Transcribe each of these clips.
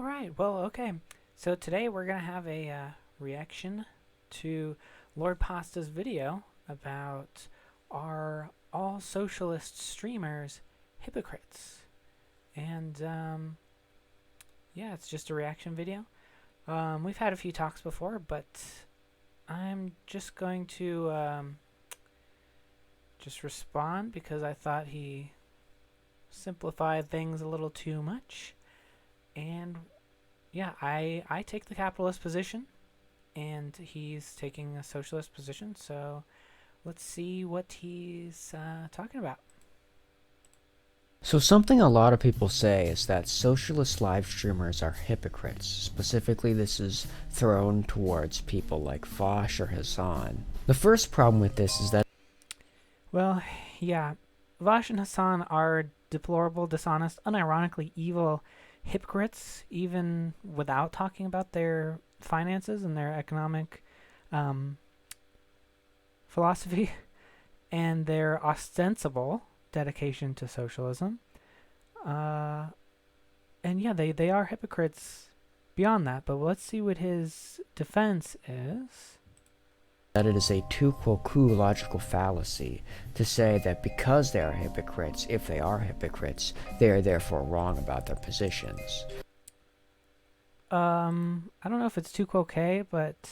right. Well, okay. So today we're going to have a reaction to Lord Pasta's video about are all socialist streamers hypocrites? And yeah, it's just a reaction video. We've had a few talks before, but I'm just going to just respond because I thought he simplified things a little too much. And yeah, I take the capitalist position, and he's taking a socialist position. So let's see what he's talking about. So something a lot of people say is that socialist live streamers are hypocrites. Specifically, this is thrown towards people like Vaush or Hasan. The first problem with this is that Well, yeah, Vaush and Hasan are deplorable, dishonest, unironically evil hypocrites, even without talking about their finances and their economic um, philosophy and their ostensible dedication to socialism. Uh, and yeah, they are hypocrites beyond that. But let's see what his defense is. it is a tout quoque logical fallacy to say that because they are hypocrites, if they are hypocrites, they are therefore wrong about their positions. I don't know if it's too coquet, but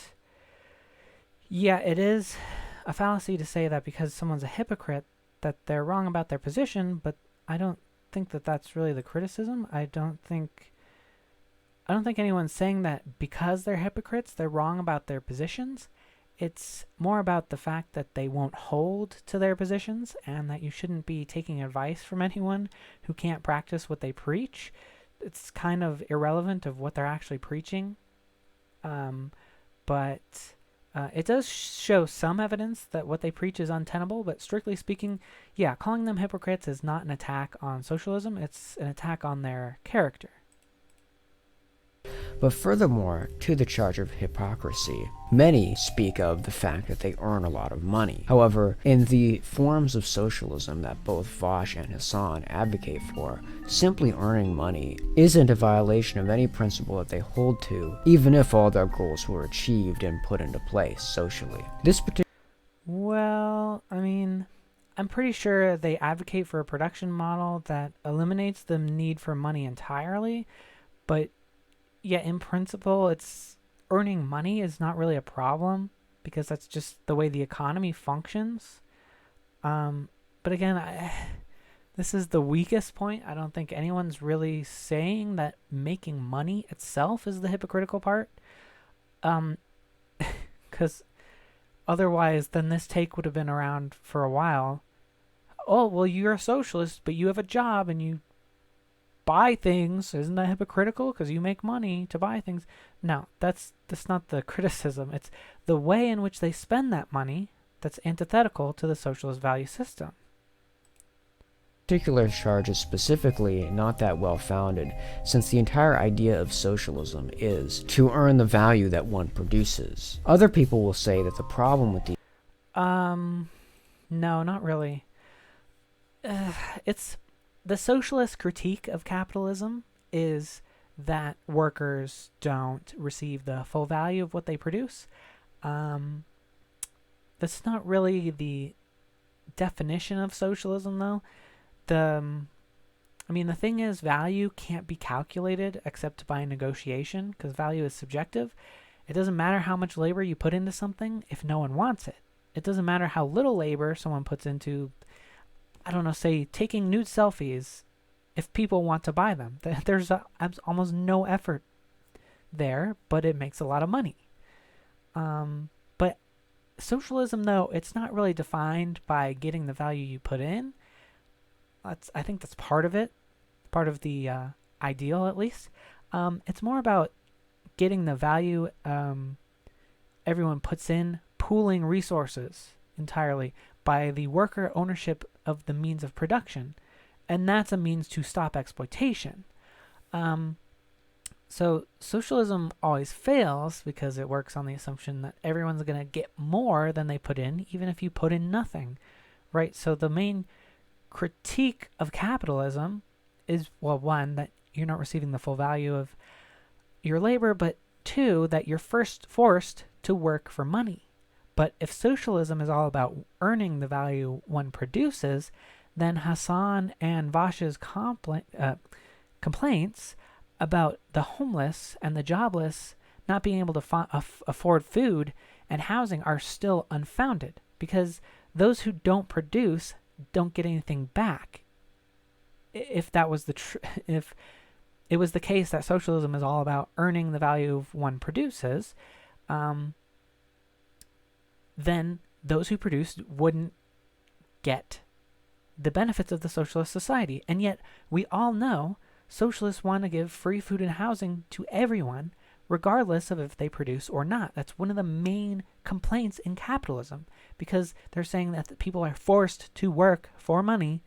yeah, it is a fallacy to say that because someone's a hypocrite that they're wrong about their position, but I don't think that that's really the criticism. I don't think anyone's saying that because they're hypocrites, they're wrong about their positions. It's more about the fact that they won't hold to their positions and that you shouldn't be taking advice from anyone who can't practice what they preach. It's kind of irrelevant of what they're actually preaching. But it does show some evidence that what they preach is untenable, but strictly speaking, yeah, calling them hypocrites is not an attack on socialism, it's an attack on their character. But furthermore, to the charge of hypocrisy, many speak of the fact that they earn a lot of money. However, in the forms of socialism that both Vaush and Hasan advocate for, simply earning money isn't a violation of any principle that they hold to, even if all their goals were achieved and put into place socially. Well, I mean, I'm pretty sure they advocate for a production model that eliminates the need for money entirely, but yeah, in principle, it's earning money is not really a problem because that's just the way the economy functions. But again, this is the weakest point. I don't think anyone's really saying that making money itself is the hypocritical part. Because otherwise, then this take would have been around for a while. Oh, well, you're a socialist, but you have a job and you buy things. Isn't that hypocritical? Because you make money to buy things. No, that's not the criticism. It's the way in which they spend that money that's antithetical to the socialist value system. Particular charge is specifically not that well founded, since the entire idea of socialism is to earn the value that one produces. Other people will say that the problem with the No, not really. It's the socialist critique of capitalism is that workers don't receive the full value of what they produce. That's not really the definition of socialism, though. The thing is, value can't be calculated except by negotiation because value is subjective. It doesn't matter how much labor you put into something if no one wants it. It doesn't matter how little labor someone puts into, I don't know, say taking nude selfies if people want to buy them. There's almost no effort there, but it makes a lot of money. But socialism, though, it's not really defined by getting the value you put in. I think that's part of it, part of the ideal at least. It's more about getting the value everyone puts in, pooling resources entirely by the worker ownership of the means of production, and that's a means to stop exploitation. So socialism always fails because it works on the assumption that everyone's going to get more than they put in, even if you put in nothing, right? So the main critique of capitalism is, well, one, that you're not receiving the full value of your labor, but two, that you're first forced to work for money. But if socialism is all about earning the value one produces, then Hasan and Vaush's complaints about the homeless and the jobless not being able to afford food and housing are still unfounded, because those who don't produce don't get anything back. If that was if it was the case that socialism is all about earning the value of one produces, then those who produce wouldn't get the benefits of the socialist society. And yet we all know socialists want to give free food and housing to everyone, regardless of if they produce or not. That's one of the main complaints in capitalism, because they're saying that the people are forced to work for money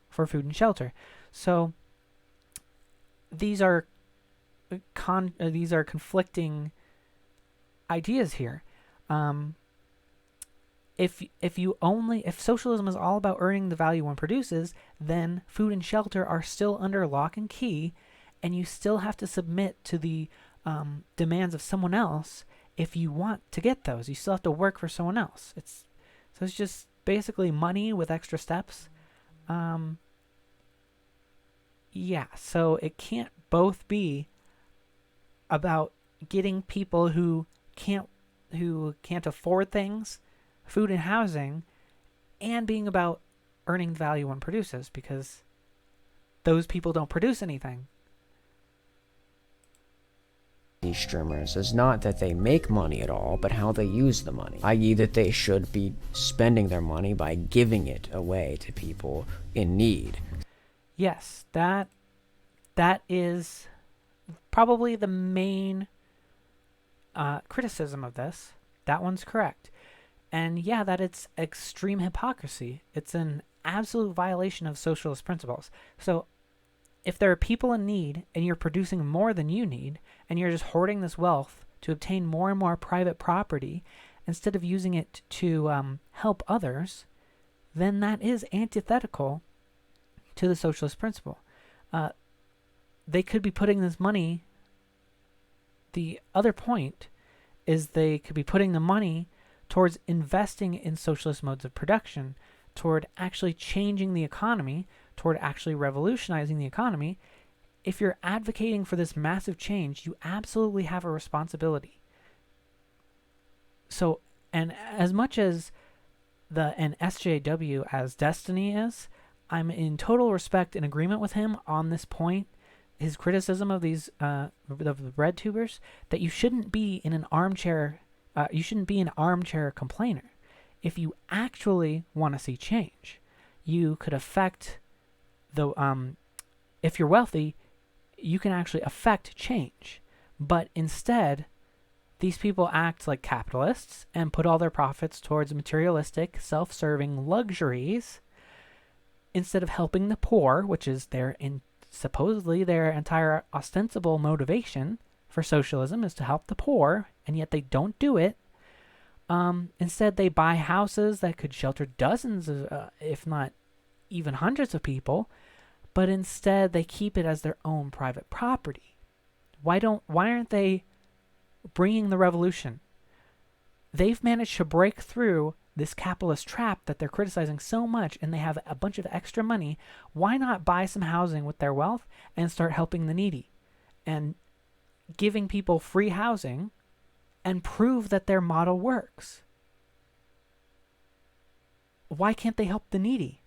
for food and shelter. So these are conflicting ideas here. If socialism is all about earning the value one produces, then food and shelter are still under lock and key, and you still have to submit to the demands of someone else if you want to get those. You still have to work for someone else. It's just basically money with extra steps. So it can't both be about getting people who can't afford things, food and housing, and being about earning the value one produces, because those people don't produce anything. These streamers is not that they make money at all, but how they use the money, i.e. that they should be spending their money by giving it away to people in need. Yes, that is probably the main criticism of this. That one's correct. And yeah, that it's extreme hypocrisy. It's an absolute violation of socialist principles. So if there are people in need and you're producing more than you need, and you're just hoarding this wealth to obtain more and more private property instead of using it to help others, then that is antithetical to the socialist principle. They could be putting this money, the other point is they could be putting the money towards investing in socialist modes of production, toward actually changing the economy, toward actually revolutionizing the economy. If you're advocating for this massive change, you absolutely have a responsibility. So, and as much as an SJW as Destiny is, I'm in total respect and agreement with him on this point. His criticism of these of the red tubers, that you shouldn't be in an armchair. You shouldn't be an armchair complainer. If you actually want to see change, you could affect the. If you're wealthy, you can actually affect change. But instead, these people act like capitalists and put all their profits towards materialistic, self-serving luxuries instead of helping the poor, which is supposedly their entire ostensible motivation for socialism is to help the poor, and yet they don't do it. Instead, they buy houses that could shelter dozens of, if not even hundreds of people, but instead they keep it as their own private property. Why aren't they bringing the revolution? They've managed to break through this capitalist trap that they're criticizing so much, and they have a bunch of extra money. Why not buy some housing with their wealth and start helping the needy and giving people free housing and prove that their model works? Why can't they help the needy?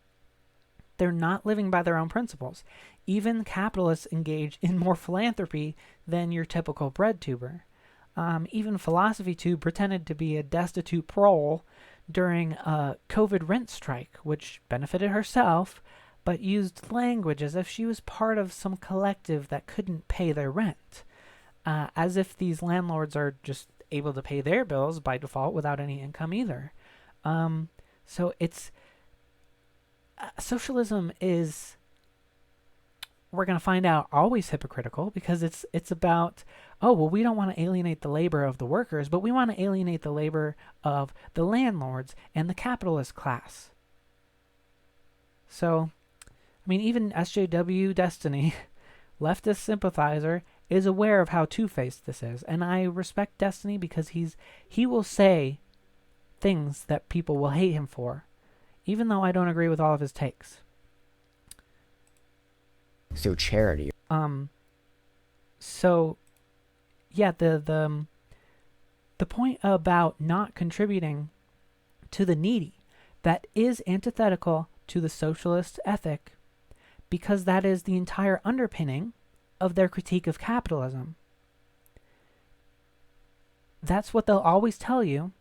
They're not living by their own principles. Even capitalists engage in more philanthropy than your typical bread tuber. Even Philosophy Tube pretended to be a destitute prole during a COVID rent strike, which benefited herself, but used language as if she was part of some collective that couldn't pay their rent, as if these landlords are just able to pay their bills by default without any income either. So it's socialism is, we're going to find out, always hypocritical, because it's about, oh, well, we don't want to alienate the labor of the workers, but we want to alienate the labor of the landlords and the capitalist class. So, I mean, even SJW Destiny, leftist sympathizer, is aware of how two-faced this is. And I respect Destiny because he will say things that people will hate him for, even though I don't agree with all of his takes. Through charity. So yeah, the point about not contributing to the needy, that is antithetical to the socialist ethic, because that is the entire underpinning of their critique of capitalism. That's what they'll always tell you.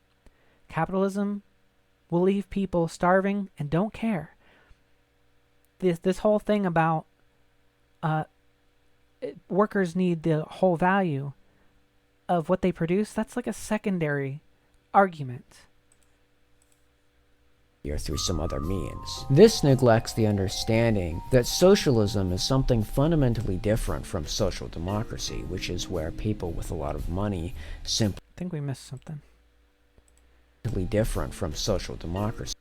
Capitalism will leave people starving and don't care. This whole thing about workers need the whole value of what they produce, that's like a secondary argument. Or through some other means. This neglects the understanding that socialism is something fundamentally different from social democracy, which is where people with a lot of money simply I think we missed something. different from social democracy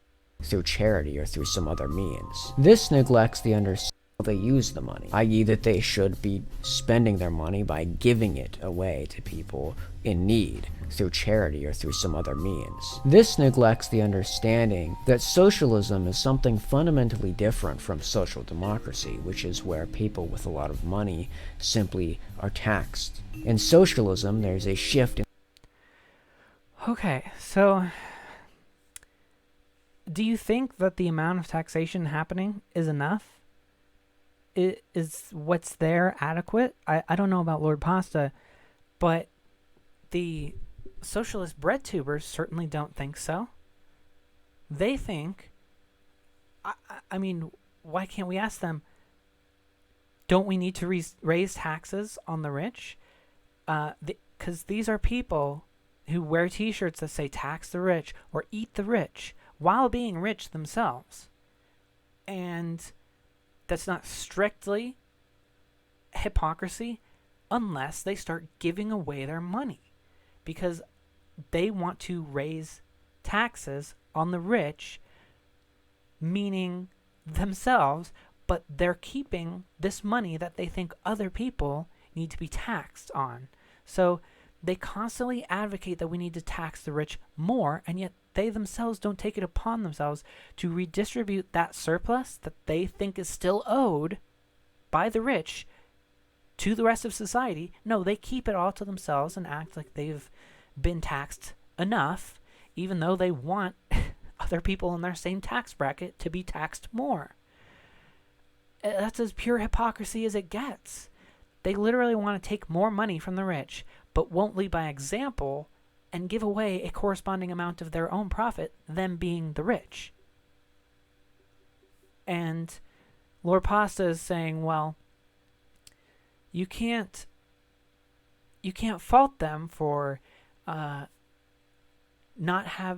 through charity or through some other means. This neglects the understanding they use the money, i.e. that they should be spending their money by giving it away to people in need through charity or through some other means. This neglects the understanding that socialism is something fundamentally different from social democracy, which is where people with a lot of money simply are taxed. In socialism, there's a shift in... Okay, so do you think that the amount of taxation happening is enough? Is what's there adequate? I don't know about Lord Pasta, but the socialist bread tubers certainly don't think so. They think, I mean, why can't we ask them, don't we need to raise taxes on the rich? Because these are people who wear t-shirts that say tax the rich or eat the rich while being rich themselves. And that's not strictly hypocrisy unless they start giving away their money, because they want to raise taxes on the rich, meaning themselves, but they're keeping this money that they think other people need to be taxed on. So they constantly advocate that we need to tax the rich more, and yet they themselves don't take it upon themselves to redistribute that surplus that they think is still owed by the rich to the rest of society. No, they keep it all to themselves and act like they've been taxed enough, even though they want other people in their same tax bracket to be taxed more. That's as pure hypocrisy as it gets. They literally want to take more money from the rich, but won't lead by example and give away a corresponding amount of their own profit, them being the rich. And Lord Pasta is saying, well, you can't fault them for not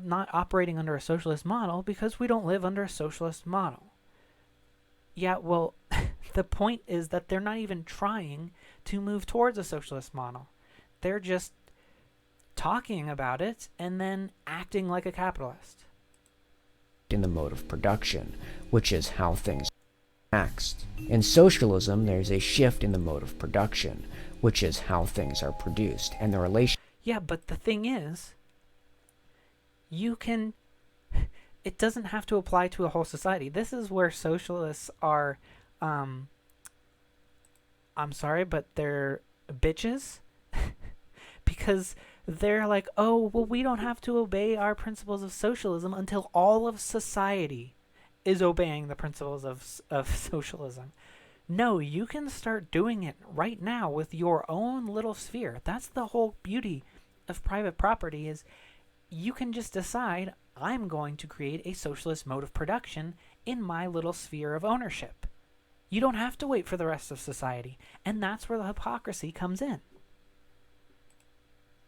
operating under a socialist model, because we don't live under a socialist model. Yeah, well, the point is that they're not even trying to move towards a socialist model. They're just talking about it and then acting like a capitalist. In the mode of production, which is how things are taxed. In socialism, there's a shift in the mode of production, which is how things are produced, and the relation... Yeah, but the thing is, it doesn't have to apply to a whole society. This is where socialists are, I'm sorry, but they're bitches. Because they're like, oh, well, we don't have to obey our principles of socialism until all of society is obeying the principles of socialism. No, you can start doing it right now with your own little sphere. That's the whole beauty of private property, is you can just decide, I'm going to create a socialist mode of production in my little sphere of ownership. You don't have to wait for the rest of society. And that's where the hypocrisy comes in.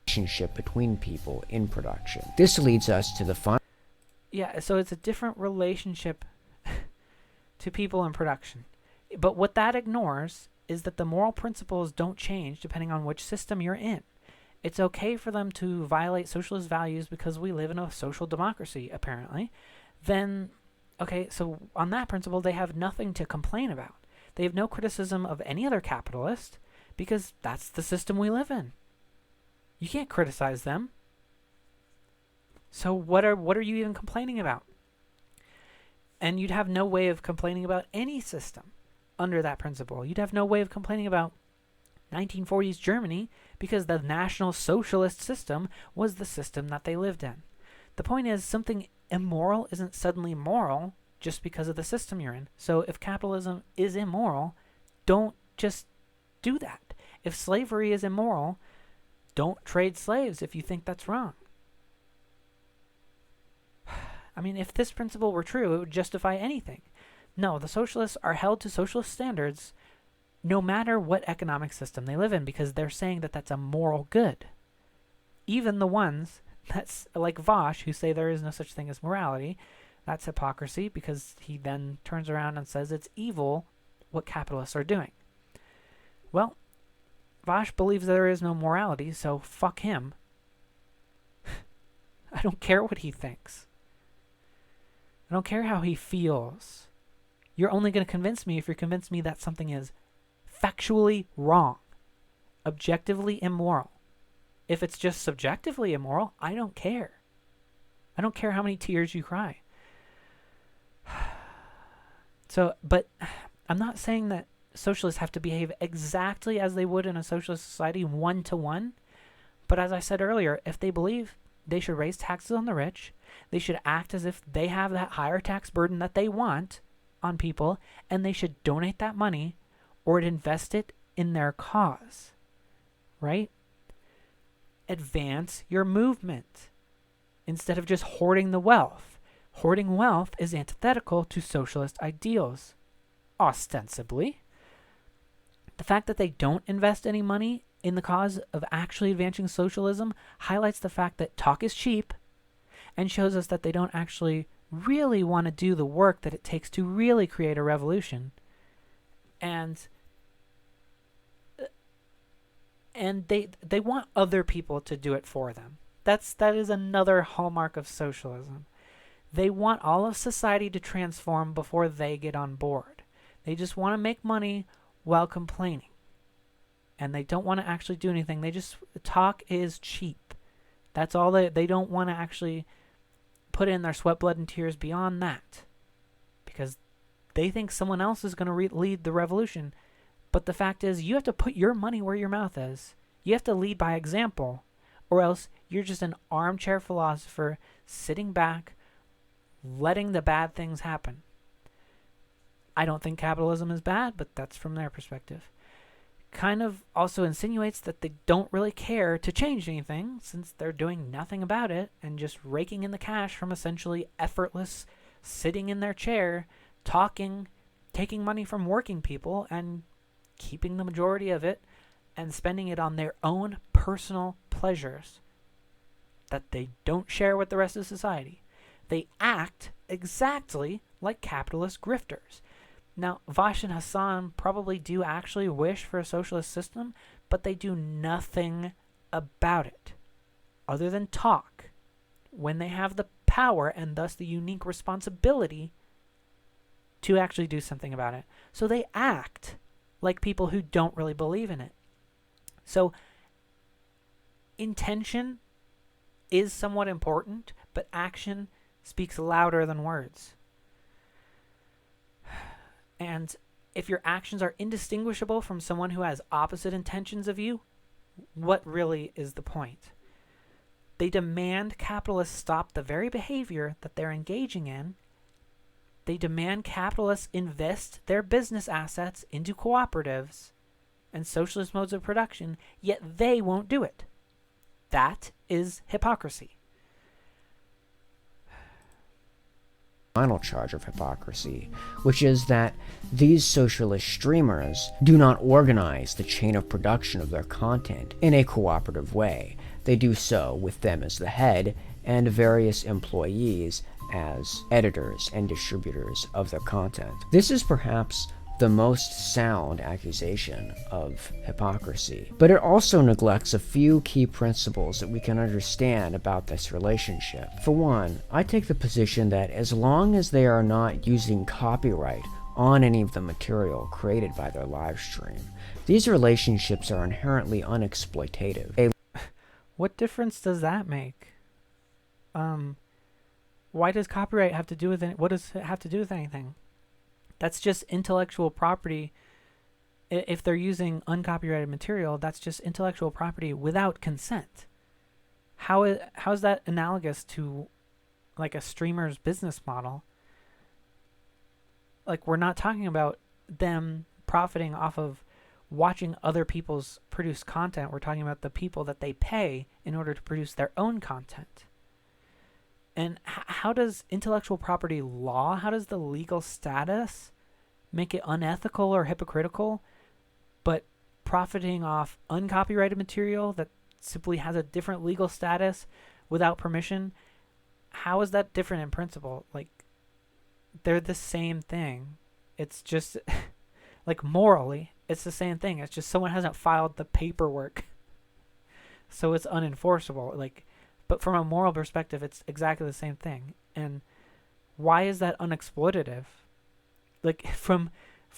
Relationship between people in production. This leads us to the final... Yeah, so it's a different relationship to people in production. But what that ignores is that the moral principles don't change depending on which system you're in. It's okay for them to violate socialist values because we live in a social democracy, apparently. Then, okay, so on that principle, they have nothing to complain about. They have no criticism of any other capitalist because that's the system we live in. You can't criticize them. So what are you even complaining about? And you'd have no way of complaining about any system under that principle. You'd have no way of complaining about 1940s Germany because the National Socialist system was the system that they lived in. The point is, something immoral isn't suddenly moral just because of the system you're in. So if capitalism is immoral, don't just do that. If slavery is immoral, don't trade slaves if you think that's wrong. I mean, if this principle were true, it would justify anything. No, the socialists are held to socialist standards no matter what economic system they live in, because they're saying that that's a moral good. Even the ones that's like Vaush, who say there is no such thing as morality, that's hypocrisy, because he then turns around and says it's evil what capitalists are doing. Well, Vaush believes there is no morality, so fuck him. I don't care what he thinks. I don't care how he feels. You're only going to convince me if you convince me that something is factually wrong, objectively immoral. If it's just subjectively immoral, I don't care. I don't care how many tears you cry. So, but I'm not saying that socialists have to behave exactly as they would in a socialist society, 1-to-1. But as I said earlier, if they believe they should raise taxes on the rich, they should act as if they have that higher tax burden that they want on people, and they should donate that money or invest it in their cause, right? Advance your movement instead of just hoarding the wealth. Hoarding wealth is antithetical to socialist ideals, ostensibly. The fact that they don't invest any money in the cause of actually advancing socialism highlights the fact that talk is cheap and shows us that they don't actually really want to do the work that it takes to really create a revolution. And they want other people to do it for them. That is another hallmark of socialism. They want all of society to transform before they get on board. They just want to make money while complaining. And they don't want to actually do anything. Talk is cheap. That's all they don't want to actually put in their sweat, blood, and tears beyond that. Because they think someone else is going to lead the revolution. But the fact is, you have to put your money where your mouth is. You have to lead by example. Or else you're just an armchair philosopher sitting back, letting the bad things happen. I don't think capitalism is bad, but that's from their perspective. Kind of also insinuates that they don't really care to change anything, since they're doing nothing about it and just raking in the cash from essentially effortless sitting in their chair, talking, taking money from working people and keeping the majority of it and spending it on their own personal pleasures that they don't share with the rest of society. They act exactly like capitalist grifters. Now, Vaush and Hasan probably do actually wish for a socialist system, but they do nothing about it other than talk when they have the power and thus the unique responsibility to actually do something about it. So they act like people who don't really believe in it. So intention is somewhat important, but action speaks louder than words. And if your actions are indistinguishable from someone who has opposite intentions of you, what really is the point? They demand capitalists stop the very behavior that they're engaging in. They demand capitalists invest their business assets into cooperatives and socialist modes of production, yet they won't do it. That is hypocrisy. Final charge of hypocrisy, which is that these socialist streamers do not organize the chain of production of their content in a cooperative way. They do so with them as the head and various employees as editors and distributors of their content. This is perhaps the most sound accusation of hypocrisy, but it also neglects a few key principles that we can understand about this relationship. For one, I take the position that as long as they are not using copyright on any of the material created by their live stream, These relationships are inherently unexploitative. What difference does that make? Why does copyright have to do with what does it have to do with anything? That's just intellectual property. If they're using uncopyrighted material, that's just intellectual property without consent. How's that analogous to like a streamer's business model? Like, we're not talking about them profiting off of watching other people's produced content. We're talking about the people that they pay in order to produce their own content. And how does intellectual property law, how does the legal status make it unethical or hypocritical, but profiting off uncopyrighted material that simply has a different legal status without permission? How is that different in principle? Like, they're the same thing. It's just like, morally, it's the same thing. It's just someone hasn't filed the paperwork, so it's unenforceable. Like, but from a moral perspective, it's exactly the same thing. And why is that unexploitative? Like, from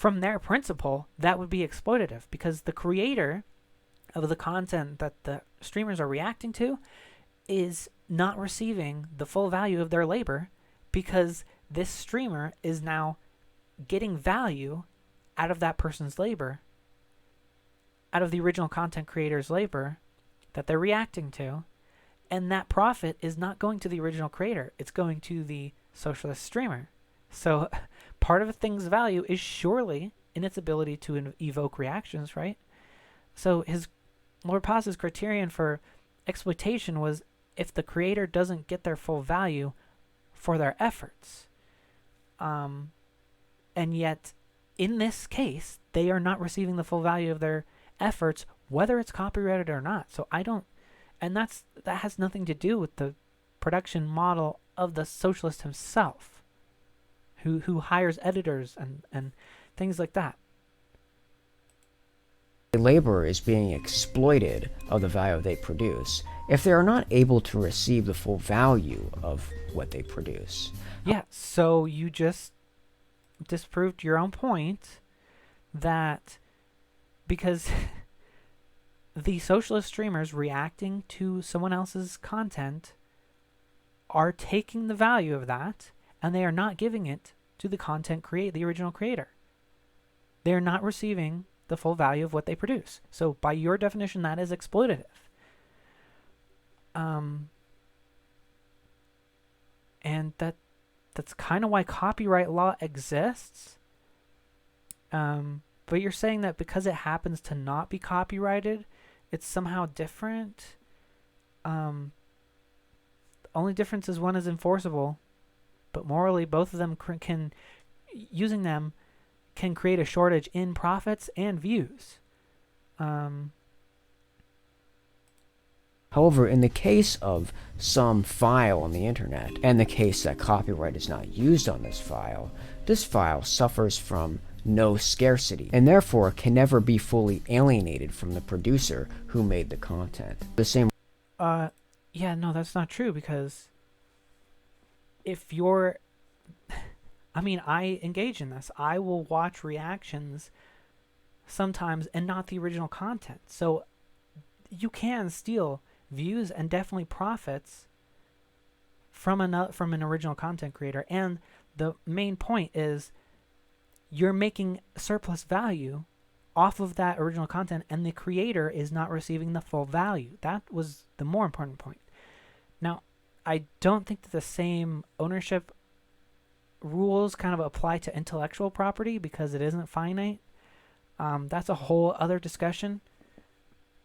their principle, that would be exploitative, because the creator of the content that the streamers are reacting to is not receiving the full value of their labor, because this streamer is now getting value out of that person's labor, out of the original content creator's labor that they're reacting to, and that profit is not going to the original creator. It's going to the socialist streamer. So part of a thing's value is surely in its ability to evoke reactions, right? So Lord Paz's criterion for exploitation was if the creator doesn't get their full value for their efforts. And yet, in this case, they are not receiving the full value of their efforts, whether it's copyrighted or not. So that has nothing to do with the production model of the socialist himself, who hires editors and things like that. A laborer is being exploited of the value they produce if they are not able to receive the full value of what they produce. Yeah, so you just disproved your own point that because the socialist streamers reacting to someone else's content are taking the value of that, and they are not giving it to the original creator. They are not receiving the full value of what they produce. So by your definition, that is exploitative. And that's kind of why copyright law exists. But you're saying that because it happens to not be copyrighted, it's somehow different. The only difference is one is enforceable, but morally both of them using them can create a shortage in profits and views. However, in the case of some file on the internet, and the case that copyright is not used on this file suffers from no scarcity, and therefore can never be fully alienated from the producer who made the content. The same. Yeah, no, that's not true, because if you're, I engage in this. I will watch reactions sometimes and not the original content. So you can steal views and definitely profits from an original content creator. And the main point is you're making surplus value off of that original content, and the creator is not receiving the full value. That was the more important point. Now, I don't think that the same ownership rules kind of apply to intellectual property because it isn't finite. That's a whole other discussion.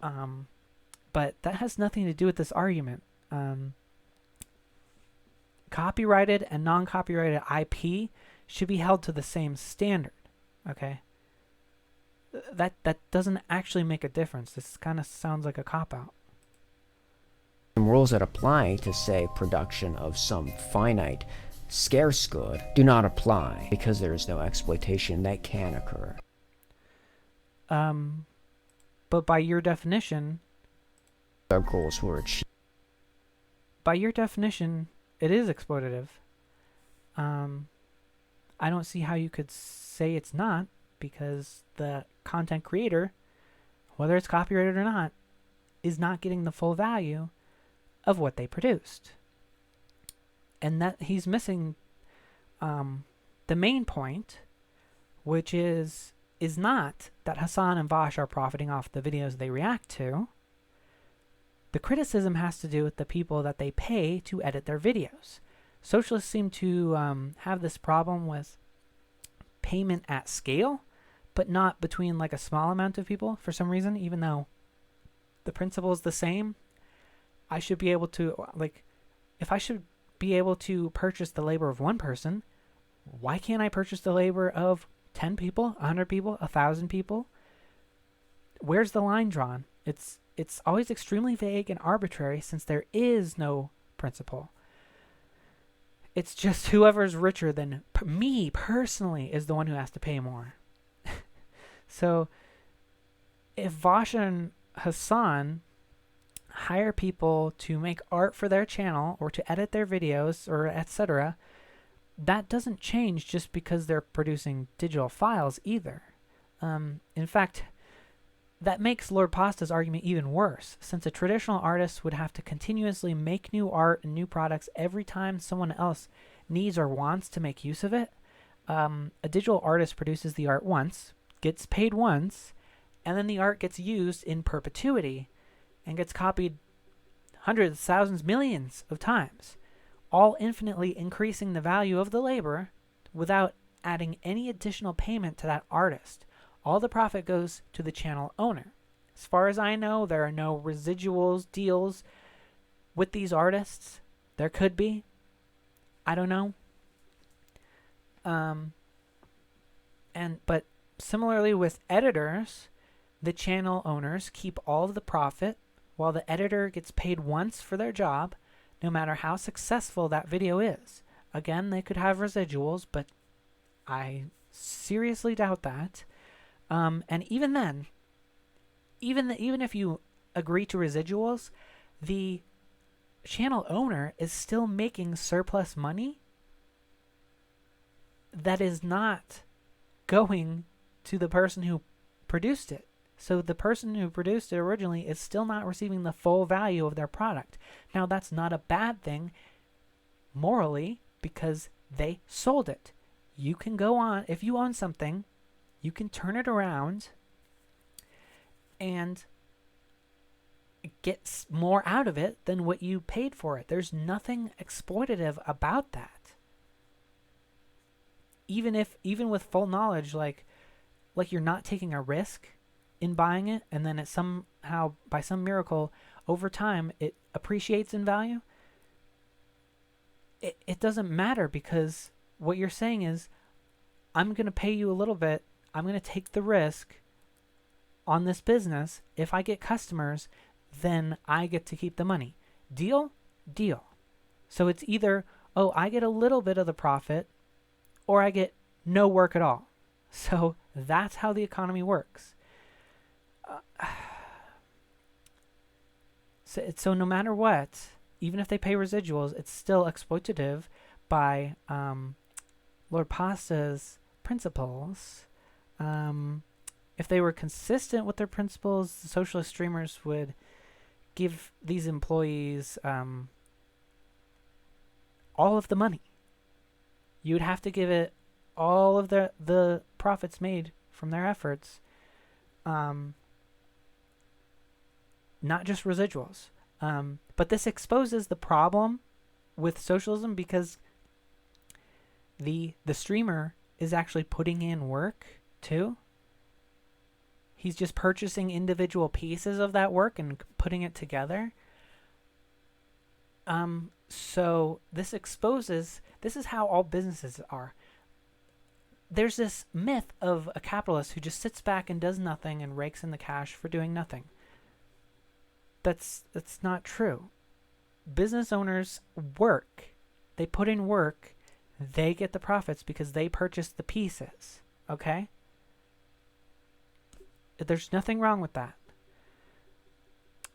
But that has nothing to do with this argument. Copyrighted and non-copyrighted IP should be held to the same standard. Okay? That doesn't actually make a difference. This kind of sounds like a cop-out. Rules that apply to, say, production of some finite, scarce good do not apply because there is no exploitation that can occur. But by your definition, Our goals were achieved. by your definition, it is exploitative. I don't see how you could say it's not, because the content creator whether it's copyrighted or not, is not getting the full value of what they produced. And that he's missing the main point, which is not that Hasan and Vaush are profiting off the videos they react to. The criticism has to do with the people that they pay to edit their videos. Socialists seem to have this problem with payment at scale, but not between like a small amount of people for some reason, even though the principle is the same. I should be able to, like, if I should be able to purchase the labor of one person, why can't I purchase the labor of 10 people, 100 people, 1,000 people? Where's the line drawn? It's always extremely vague and arbitrary since there is no principle. It's just whoever's richer than me personally is the one who has to pay more. So if Vaush and Hasan hire people to make art for their channel or to edit their videos or etc., that doesn't change just because they're producing digital files either. In fact, that makes Lord Pasta's argument even worse, since a traditional artist would have to continuously make new art and new products every time someone else needs or wants to make use of it. A digital artist produces the art once, gets paid once, and then the art gets used in perpetuity and gets copied hundreds, thousands, millions of times, all infinitely increasing the value of the labor without adding any additional payment to that artist. All the profit goes to the channel owner. As far as I know, there are no residuals deals with these artists. There could be. I don't know. But similarly with editors, the channel owners keep all of the profit while the editor gets paid once for their job, no matter how successful that video is. Again, they could have residuals, but I seriously doubt that. And even then, even if you agree to residuals, the channel owner is still making surplus money that is not going to the person who produced it. So the person who produced it originally is still not receiving the full value of their product. Now, that's not a bad thing morally because they sold it. You can go on, if you own something, you can turn it around and get more out of it than what you paid for it. There's nothing exploitative about that. Even with full knowledge, like you're not taking a risk in buying it, and then it somehow, by some miracle, over time, it appreciates in value. It doesn't matter because what you're saying is, I'm going to pay you a little bit. I'm going to take the risk on this business. If I get customers, then I get to keep the money. Deal? Deal. So it's either, oh, I get a little bit of the profit, or I get no work at all. So that's how the economy works. So no matter what, even if they pay residuals, it's still exploitative by Lord Pasta's principles. If they were consistent with their principles, the socialist streamers would give these employees all of the money. You would have to give it all of the profits made from their efforts, not just residuals. But this exposes the problem with socialism because the streamer is actually putting in work too. He's just purchasing individual pieces of that work and putting it together. So this exposes, this is how all businesses are. There's this myth of a capitalist who just sits back and does nothing and rakes in the cash for doing nothing. That's not true. Business owners work. They put in work. They get the profits because they purchased the pieces. Okay? There's nothing wrong with that.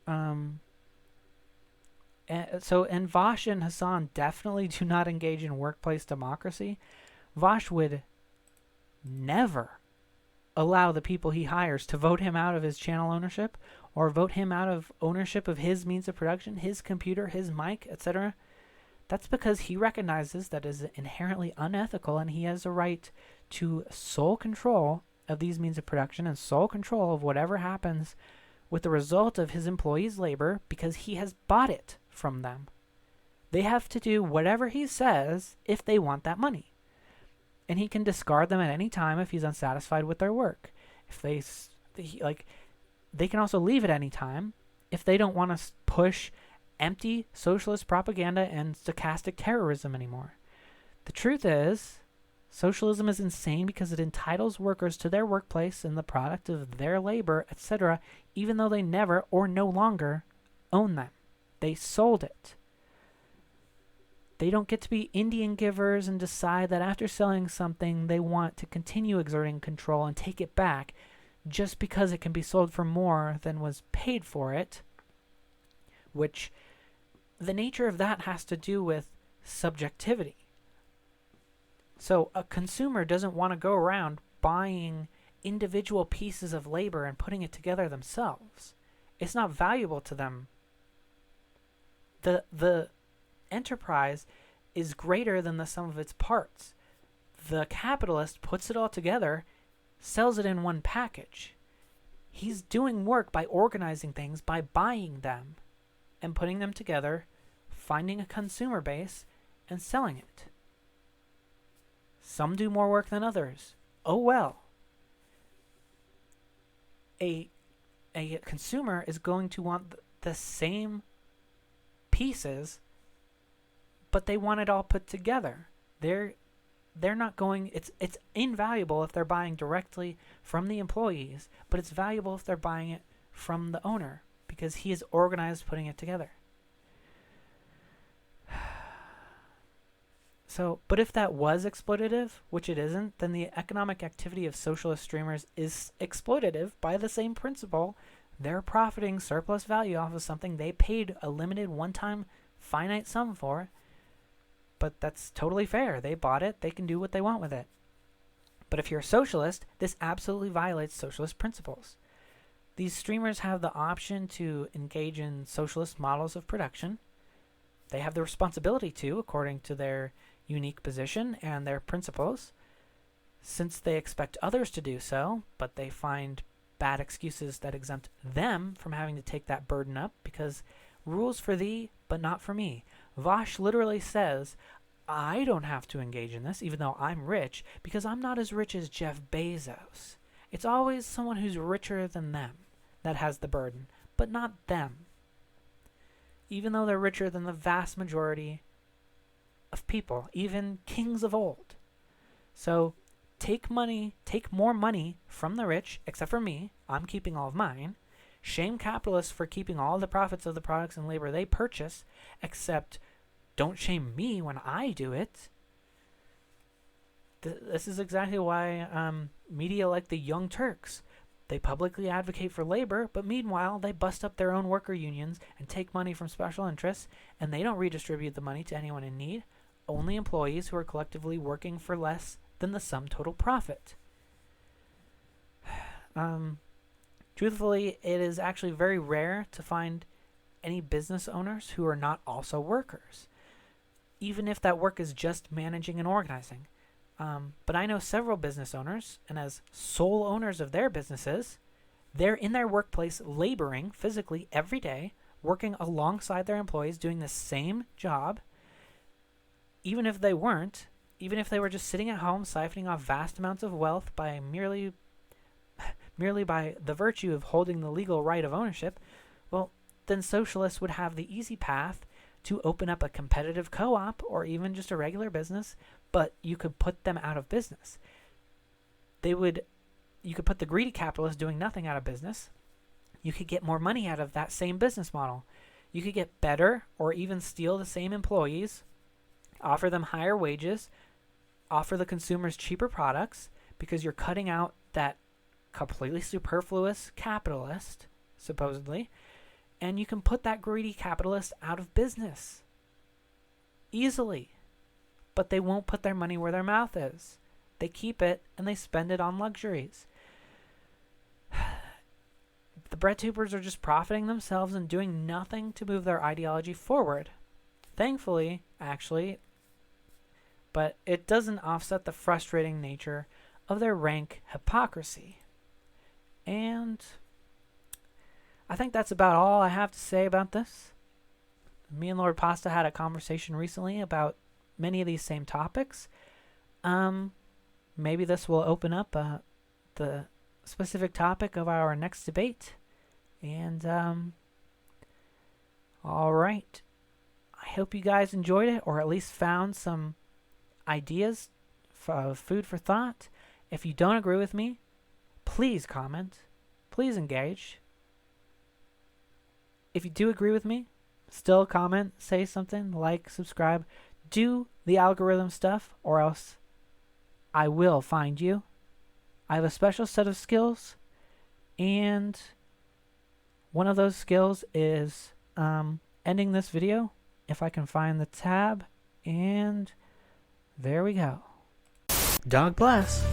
And Vaush and Hasan definitely do not engage in workplace democracy. Vaush would never allow the people he hires to vote him out of his channel ownership or vote him out of ownership of his means of production, his computer, his mic, etc., that's because he recognizes that it is inherently unethical and he has a right to sole control of these means of production and sole control of whatever happens with the result of his employees' labor because he has bought it from them. They have to do whatever he says if they want that money. And he can discard them at any time if he's unsatisfied with their work. If they can also leave at any time if they don't want to push empty socialist propaganda and stochastic terrorism anymore. The truth is, socialism is insane because it entitles workers to their workplace and the product of their labor, etc., even though they never or no longer own them. They sold it. They don't get to be Indian givers and decide that after selling something they want to continue exerting control and take it back just because it can be sold for more than was paid for it, which the nature of that has to do with subjectivity. So a consumer doesn't want to go around buying individual pieces of labor and putting it together themselves. It's not valuable to them. The enterprise is greater than the sum of its parts. The capitalist puts it all together, sells it in one package. He's doing work by organizing things, by buying them and putting them together, finding a consumer base, and selling it. Some do more work than others. Oh well. A consumer is going to want the same pieces, but they want it all put together. They're not going, it's invaluable if they're buying directly from the employees, but it's valuable if they're buying it from the owner because he is organized putting it together. So, but if that was exploitative, which it isn't, then the economic activity of socialist streamers is exploitative by the same principle. They're profiting surplus value off of something they paid a limited one-time finite sum for, but that's totally fair. They bought it. They can do what they want with it. But if you're a socialist, this absolutely violates socialist principles. These streamers have the option to engage in socialist models of production. They have the responsibility to, according to their unique position and their principles, since they expect others to do so, but they find bad excuses that exempt them from having to take that burden up because rules for thee, but not for me. Vaush literally says, I don't have to engage in this, even though I'm rich, because I'm not as rich as Jeff Bezos. It's always someone who's richer than them that has the burden, but not them. Even though they're richer than the vast majority of people, even kings of old. So take more money from the rich, except for me. I'm keeping all of mine. Shame capitalists for keeping all the profits of the products and labor they purchase, except don't shame me when I do it. This is exactly why media like the Young Turks, they publicly advocate for labor, but meanwhile they bust up their own worker unions and take money from special interests, and they don't redistribute the money to anyone in need, only employees who are collectively working for less than the sum total profit. Truthfully, it is actually very rare to find any business owners who are not also workers, even if that work is just managing and organizing. But I know several business owners, and as sole owners of their businesses, they're in their workplace laboring physically every day, working alongside their employees, doing the same job. Even if they weren't, even if they were just sitting at home siphoning off vast amounts of wealth by merely by the virtue of holding the legal right of ownership, well, then socialists would have the easy path to open up a competitive co-op or even just a regular business, but you could put them out of business. You could put the greedy capitalists doing nothing out of business. You could get more money out of that same business model. You could get better or even steal the same employees, offer them higher wages, offer the consumers cheaper products because you're cutting out that completely superfluous capitalist, supposedly, and you can put that greedy capitalist out of business easily. But they won't put their money where their mouth is. They keep it and they spend it on luxuries. The bread tubers are just profiting themselves and doing nothing to move their ideology forward. Thankfully, actually, but it doesn't offset the frustrating nature of their rank hypocrisy. And I think that's about all I have to say about this. Me and Lord Pasta had a conversation recently about many of these same topics. Maybe this will open up the specific topic of our next debate. And all right. I hope you guys enjoyed it, or at least found some ideas for food for thought. If you don't agree with me, please comment. Please engage. If you do agree with me, still comment, say something, like, subscribe. Do the algorithm stuff, or else I will find you. I have a special set of skills, and one of those skills is ending this video, if I can find the tab, and there we go. Dog bless.